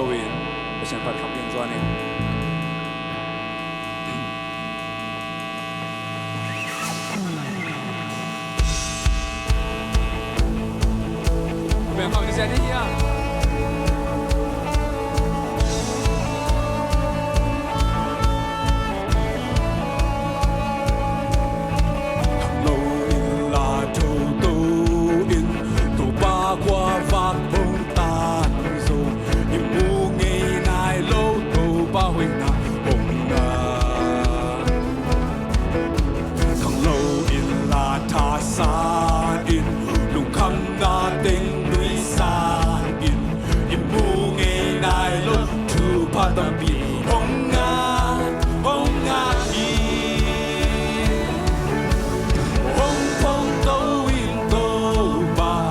win Passion Pat kham ding zuan in Ben kham ni sia ni ya qua vác bông tan rồi im u ngày nay lâu tô ba huy na bông na thằng lâu in là tha sa in lùng khăm na tên núi sa in im u ngày nay lâu thu pa tâm bi bông nga in bông bông tô in tô ba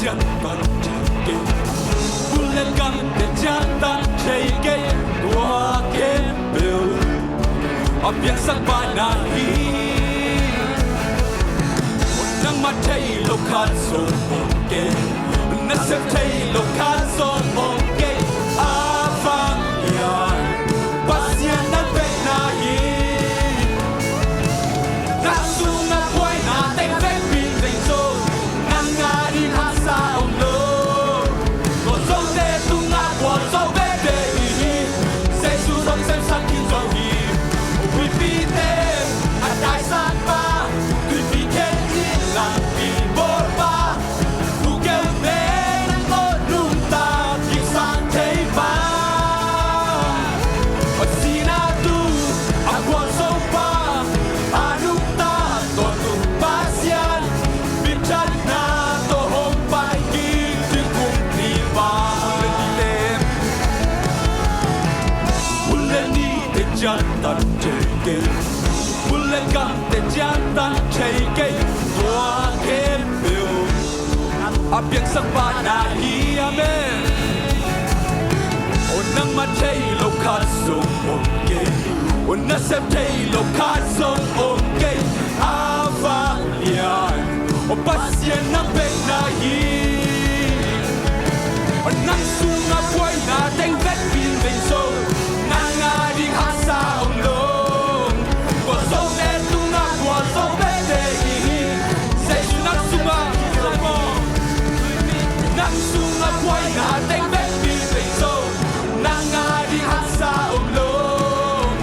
chân tận trời kê buôn lên găng để chân tận trời kê tua kê biểu ở biển sắc ba na hi một nắng mặt thấy lộc khát sông kê nắng sớm thấy lộc khát sông kê a vang ya pasian na pe na hi na su na quay na tên vết pin dành rồi nắng ngã đi hát xa ông lô còn dâu tê tung ngã còn dâu vết để hi sẽ su dòng xem sang khi dâu hi we be there at đại san ba tùy vì khen yên lặng vì bố ba thu kêu tên có đúng ta kịp sang thế ba ở sina tu à quan sâu ba à đúng ta còn tụng ba xian biết chân na tô hôm bài kia tiếng cùng đi ba lên đi lên buôn lên đi để chân tận trời kê buôn lên găng để chân tận trời kê tua kê biểu à biển sắc ba na hi amen ôn nắng mặt thấy lộc khát sông kê ôn nắng sớm thấy lộc khát sông kê a vang lian ôn pasien nắng bên na hi ôn nắng xuống na quay na tên vết pin bên sâu nắng ngã đi hát xa ông lông còn sâu nè tung na còn sâu bên để hi sẽ xuống nắng xuống na nắng xuống na quay na tên vết pin bên sâu nắng ngã đi hát xa ông lông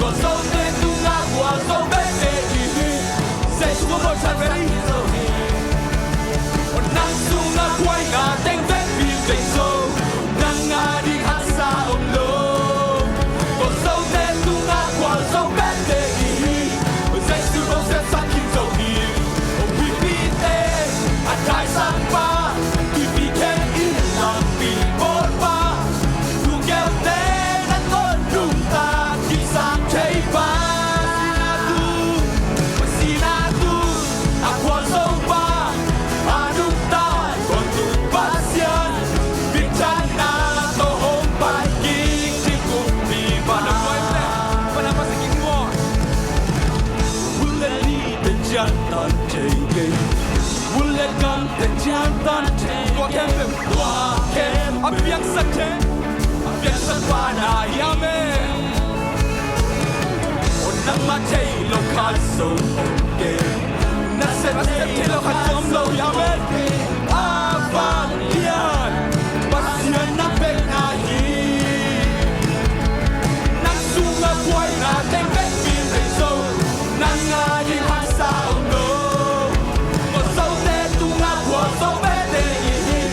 còn sâu nè tung na còn sâu bên để hi sẽ xuống một trận về đi nắng xuống na quay na tên vết pin bên sâu nắng ngã đi hát xa ông lông còn sâu nè tung na còn sâu bên để hi sẽ xuống một trận sang khi dâu hi we be there at đại san ba tùy vì khen yên lặng vì bố ba thu kêu tên đã có đúng ta khi sang thấy ba sina tu à quan sâu ba à đúng ta còn tụng ba xian biết chân na tô hôm bài kia khi cùng đi ba năm quay lên ba năm sẽ kinh ngộ buôn lên đi để chân tận trời kê buôn lên găng để chân tận trời tua kê tua kê à biển sắc thế à biển sắc ba na hi amen ôn nắng mặt thấy lộc khát sông kê nắng sớm thấy lộc khát sông lâu amen a vang lian pasian na pe na hi nắng xuống na quay na tên vết pin dành sâu nắng ngã đi hát xa ông lô còn sâu tê tung ngã của sâu vết để hi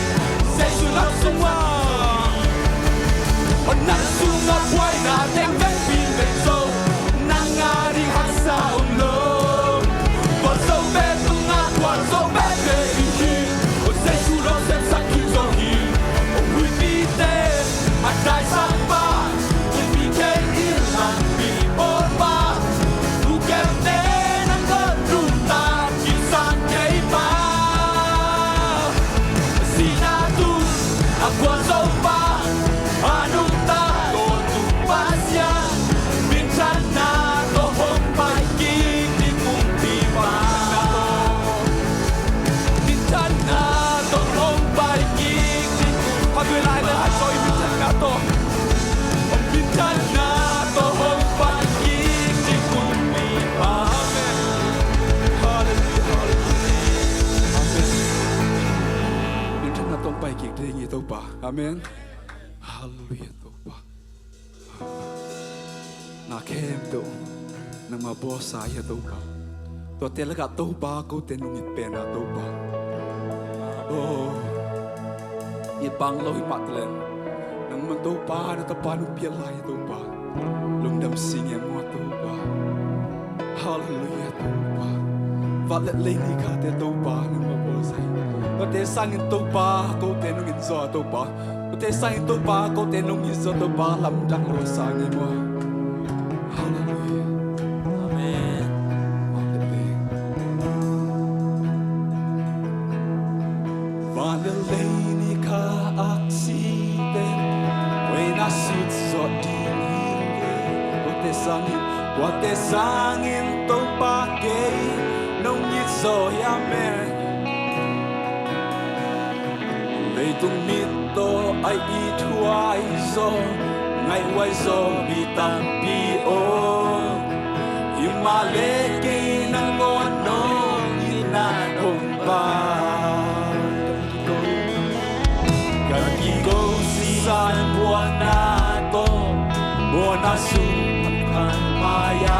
sẽ xuống nắng xuống còn nắng xuống na quay na tên vết pin dành sâu nắng ngã đi hát xa ông lô còn sâu vết tung ngã của sâu vết để hi sẽ xuống đó xem sang khi dâu hi we be there at đại san ba tùy vì khen yên lặng vì bố ba thu kêu tên đã có đúng ta khi sang thấy ba sina tu à quan sâu ba à đúng ta còn tụng ba xian biết chân na tô hôm bài kia đi cùng đi ba biết chân na tô hôm bài kia đi qua người lại là cho biết chân na tô biết chân na tô hôm bài kia đi cùng đi ba amen hallelujah hallelujah những thân là tông bài kiệt đi như tông bà amen hallelujah tông bà na kem tu nang mabosa ya tông bà to tên là cả tông bà cô tên nung nhật bền là tông bà oh nhật bang lâu mặt lên nang mang tông bà nó tập nung bia lại tông bà lungdam sing em mua tông bà hallelujah tông bà và lệ linh đi cả tên tông bà nang mabosa có thể sang những tông bà cô tên nung nhật gió tông bà có thể sang những tông bà cô tên nung nhật gió tông bà làm trăng lúa sang em mua hallelujah Amen. hallelujah và the lady ka accident when I shoot so deep what they sangin to bagay nong itso ya men lấy tung mito ai ithuai zo ngai wai zo bi tam pi o imale ke nang ngon no ina hong ba Gagi go si san buana to buana su kan maya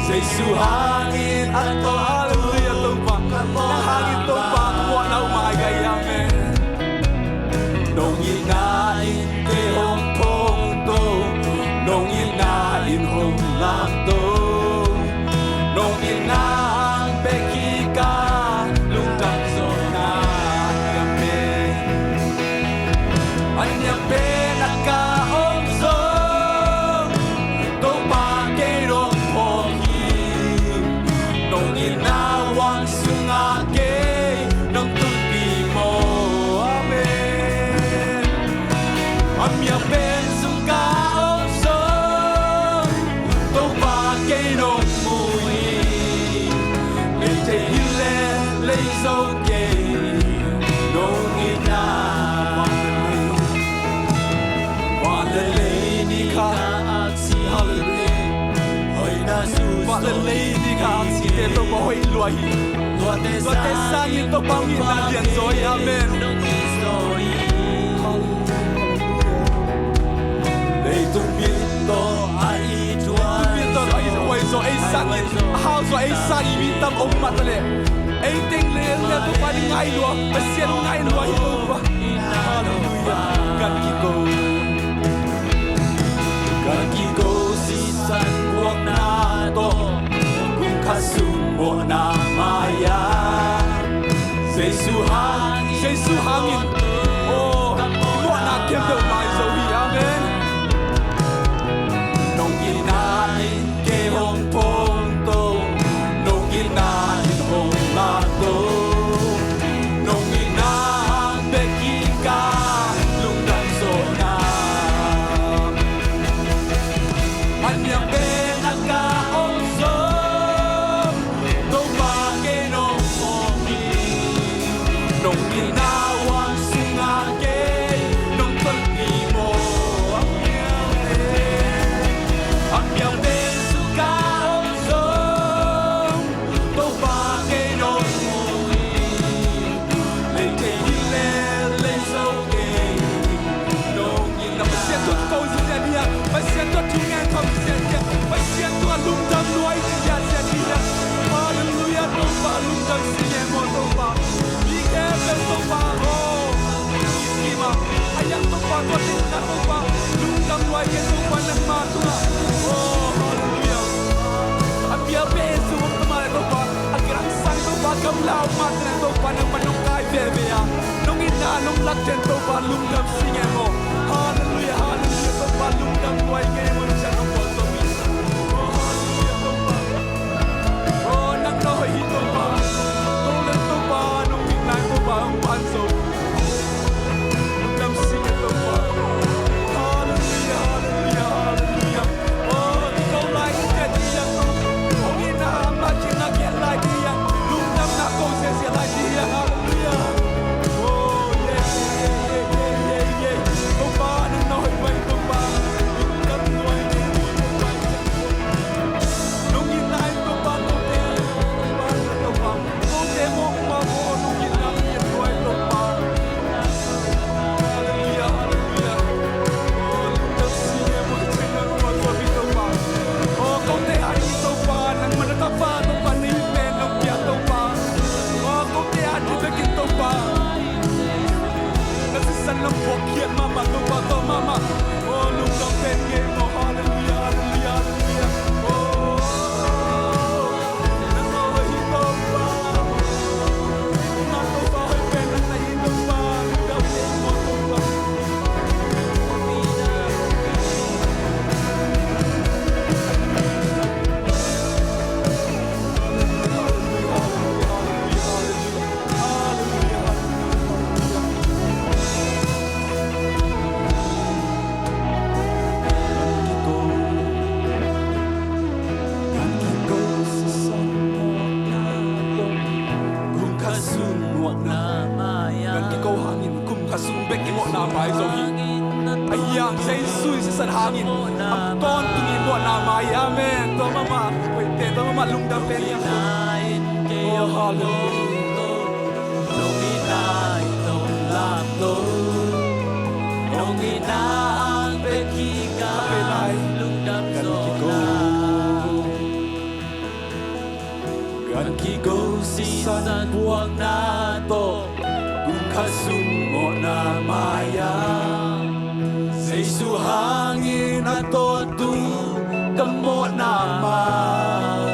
Jesu hangin ato hallelujah to pa nang hangin to pa buana umay gaya men nong inain ke hong pong to nong inain hong lam to nong inain beki ka lungdam so na anya pe nakaom so to pa ke rong po hi nong inawang sunga ke nong tupi mo amen amya ben sunga om so to pa ke rong mui le te ile le so ke nong ina What the lady can't see the boy loy. What the sun in the bangin and joy amen. They took me to I to I so a sun how so a sun in the old matale. A thing little to fighting I do a set I do hallelujah. Gagi go si san buok na to kung kasum mo na maya Jesu hangin oh mo na kem do mai so hi amen nong inain ke hong pong to nong inain hong la to nong inain beki ka lungdam so na Anya ben nakaom so to bagay nong pogi nong ginawang singake nong tulpi mo Anya ben sukaom so to bagay nong pogi lente hile lenso ke nong ina pasya tut ko siya niya pasya tut tungan kom pasya tut lungdam luai siya siya hallelujah to pa lungdam siya mo to pa bike be to pa oh iskima ayang to pa ko din na to pa lungdam luai ke to pa nang matula oh hallelujah apia be su to ma to pa agrang sang to pa kam lao mat na to pa nang manong kai bebe ya nong ina nong lakten to pa lungdam siya mo hallelujah hallelujah to pa lungdam luai ke mo siya no po to mi oh hallelujah to pa oh nang no hi to pa nong ina to pa ang panso lungdam siya to pa hallelujah hallelujah hallelujah oh to like that dia to oh ina ma kina get like dia lungdam na ko siya like dia hallelujah oh yeah to pa nang no hi to pa lungdam luai Gan ki kau hangin kum khasum bek ki mo na mai zo hi ayang say sui sa san hangin am ton tungi mo na mai amen to mama wait te to mama lungdam pen yang oh hallelujah nong inay tong lam to nong inang bekika lungdam zona gan ki go si san buang na to kum khasum mo na maya say su hangin ato tu kamo na mai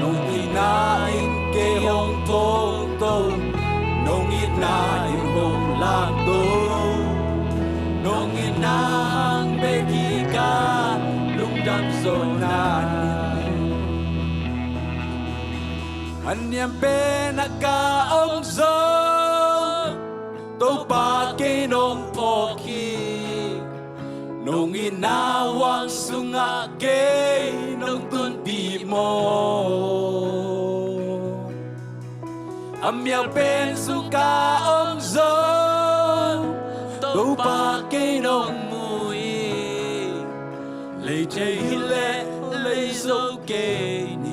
nong inain ke hong tong to nong inain hong lam to nong inang bekika lungdam zona Anyam penakaong zong Tau pa kinong poki Nung inawang sungake Nung tunti mo Amyaw pensukaong zong Tau pa kinong mui Lay chay hile lay zoke ni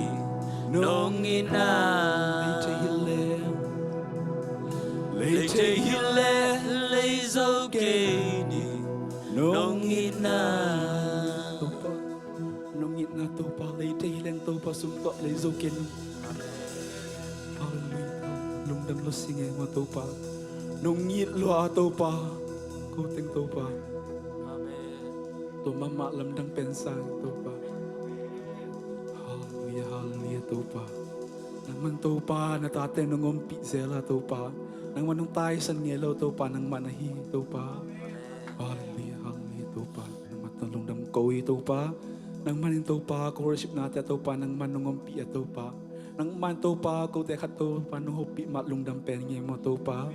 nong ina lay chay hile lay zoke ni nong ina topa nong ina topa lay chay hilen topa sumto lay zoken hallelujah lungdam lo singe mo topa nong ngit lo topa ko teng topa amen to mama lamdang pensang topa Hallelujah topa nang man topa na tate nung umpi zela topa nang manong tayo sa ngelo topa nang manahi topa hallelujah topa nang matalong dam kowi topa nang manin topa ko worship natin topa nang manong umpi topa nang man topa ko tekat topa nung hopi matlong dam pengi mo topa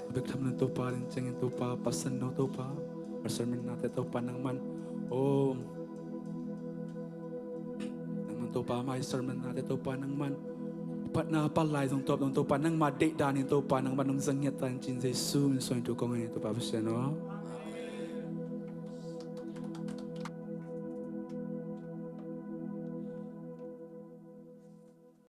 abektam ng topa rin tiyangin topa pasan no topa sermon natin topa nang man oh topa mai sermon natin topa nang man pat na palay tong topa nang ma date danin topa nang manong zangyat tan chin Jesus so into kong ito topa no